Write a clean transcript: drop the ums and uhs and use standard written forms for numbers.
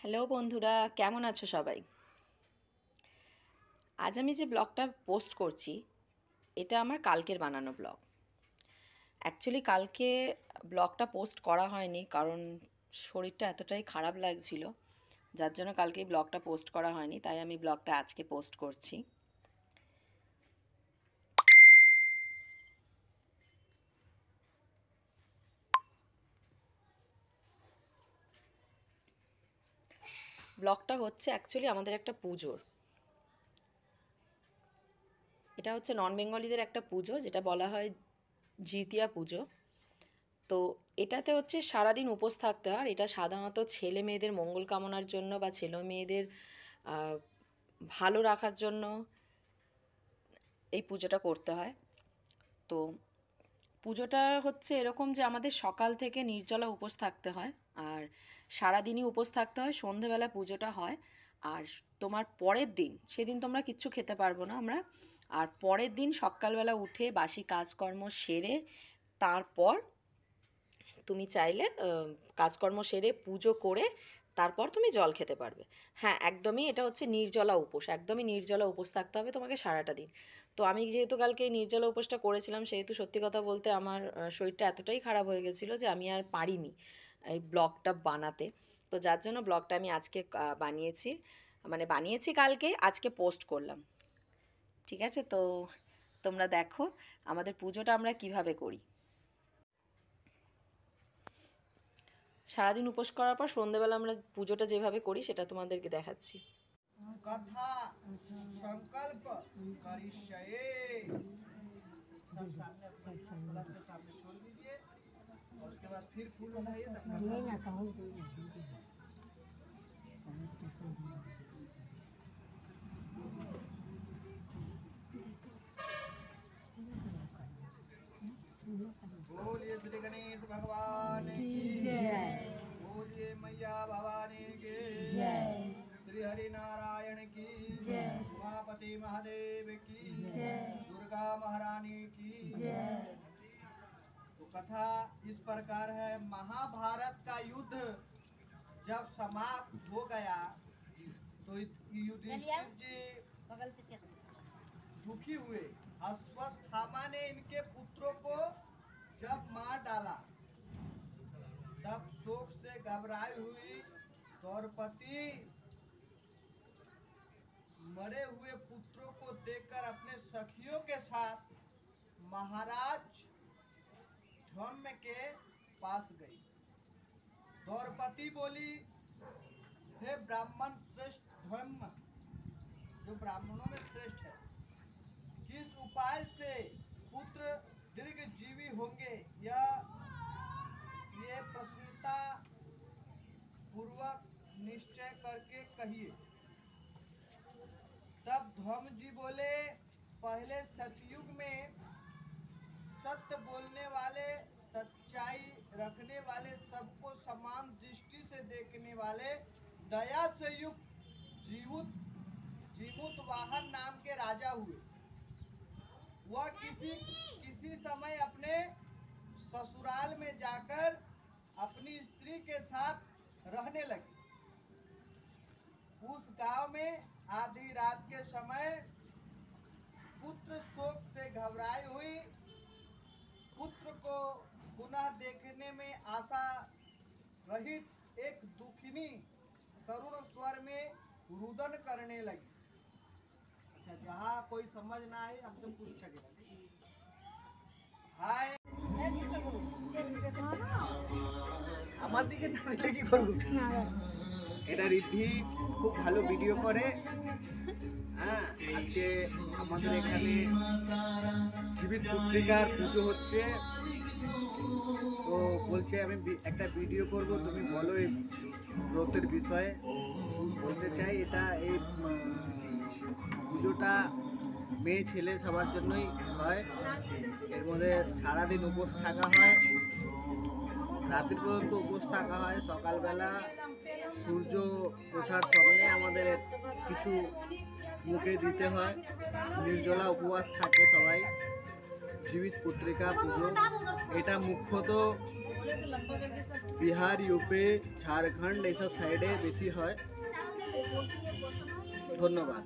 Hello বন্ধুরা, কেমন আছো সবাই? আজ আমি যে ব্লগটা পোস্ট করছি এটা আমার কালকের বানানো ব্লগ। অ্যাকচুয়ালি কালকে ব্লগটা পোস্ট করা হয়নি কারণ শরীরটা এতটাই খারাপ লাগছিল, যার জন্য কালকে ব্লগটা পোস্ট করা হয়নি। তাই আমি ব্লগটা আজকে পোস্ট করছি। ব্লগটা হচ্ছে অ্যাকচুয়ালি আমাদের একটা পুজোর। এটা হচ্ছে নন বেঙ্গলিদের একটা পুজো, যেটা বলা হয় জিতিয়া পুজো। তো এটাতে হচ্ছে সারাদিন উপোস থাকতে হয়। আর এটা সাধারণত ছেলে মেয়েদের মঙ্গল কামনার জন্য বা ছেলে মেয়েদের ভালো রাখার জন্য এই পুজোটা করতে হয়। তো পুজোটা হচ্ছে এরকম যে আমাদের সকাল থেকে নির্জলা উপোস থাকতে হয়, আর সারাদিনই উপোস থাকতে হয়। সন্ধেবেলা পুজোটা হয়, আর তোমার পরের দিন সেদিন তোমরা কিচ্ছু খেতে পারবো না আমরা। আর পরের দিন সকালবেলা উঠে বাসি কাজকর্ম সেরে তারপর তুমি চাইলে কাজকর্ম সেরে পুজো করে তারপর তুমি জল খেতে পারবে। হ্যাঁ, একদমই এটা হচ্ছে নির্জলা উপোস, একদমই নির্জলা উপোস থাকতে হবে তোমাকে সারাটা দিন। তো আমি যেহেতু কালকে এই নির্জলা উপোসটা করেছিলাম, সেহেতু সত্যি কথা বলতে আমার শরীরটা এতটাই খারাপ হয়ে গেছিলো যে আমি আর পারিনি এই ব্লগটা বানাতে। তো যার জন্য ব্লগটা আমি আজকে বানিয়েছি কালকে, আজকে পোস্ট করলাম। ঠিক আছে, তো তোমরা দেখো আমাদের পুজোটা আমরা কিভাবে করি। সারাদিন উপোস করার পর সন্ধ্যেবেলা আমরা পুজোটা যেভাবে করি সেটা তোমাদেরকে দেখাচ্ছি। कथा संकल्प करिष्ये। सब सामने प्लस के सामने छोड़ दीजिए और उसके बाद फिर फूल उठाइए। बोलिए श्री गणेश भगवान की जय। बोलिए मैया भवानी की जय। श्री हरि नारायण की जय। उमापति महादेव की जय। दुर्गा महारानी की जय। तो कथा इस प्रकार है। महाभारत का युद्ध जब समाप्त हो गया तो युधिष्ठिर जी दुखी हुए। अश्वत्थामा ने इनके पुत्रों को जब मार डाला तब शोक से घबराई हुई द्रौपदी मरे हुए पुत्रों को देखकर अपने सखियों के साथ महाराज धम्म के पास गई। द्रौपदी बोली, हे ब्राह्मण श्रेष्ठ धम्म, जो ब्राह्मणों में श्रेष्ठ है, किस उपाय से पुत्र दीर्घ जीवी होंगे ये प्रसन्नता पूर्वक निश्चय करके कहिए। तब धम्म जी बोले, पहले सतयुग में सत्य बोलने वाले, सच्चाई रखने वाले, सबको समान दृष्टि से देखने वाले, दया से युक्त जीवुत वाहन नाम के राजा हुए। वह किसी समय अपने ससुराल में जाकर अपनी स्त्री के साथ रहने लगे। उस गांव में आधी रात के समय पुत्र शोक से घबराई हुई पुत्र को पुनः देखने में आशा रहित एक दुखिनी करुण स्वर में रुदन करने लगी। अच्छा, जहाँ कोई समझ ना आए हमसे पूछ सके। हाय আমার দিকে না দিলে কি করব? এটা রিদ্ধি খুব ভালো ভিডিও করে। হ্যাঁ, আজকে আমাদের এখানে জীবিত পুত্রিকার পুজো হচ্ছে। তো বলছে আমি একটা ভিডিও করব, তুমি বলো এই ব্রতের বিষয়ে। বলতে চাই এটা এই পুজোটা মেয়ে ছেলে সবার জন্যই হয়। এর মধ্যে সারাদিন উপোস থাকা হয়, রাত্রি পর্যন্ত উপোস থাকা হয়। সকালবেলা সূর্য ওঠার সঙ্গে আমাদের কিছু মুখে দিতে হয়। নির্জলা উপবাস থাকে সবাই। জীবিত পুত্রিকা পুজো এটা মুখ্যত বিহার, ইউপি, ঝাড়খণ্ড এইসব সাইডে বেশি হয়। ধন্যবাদ।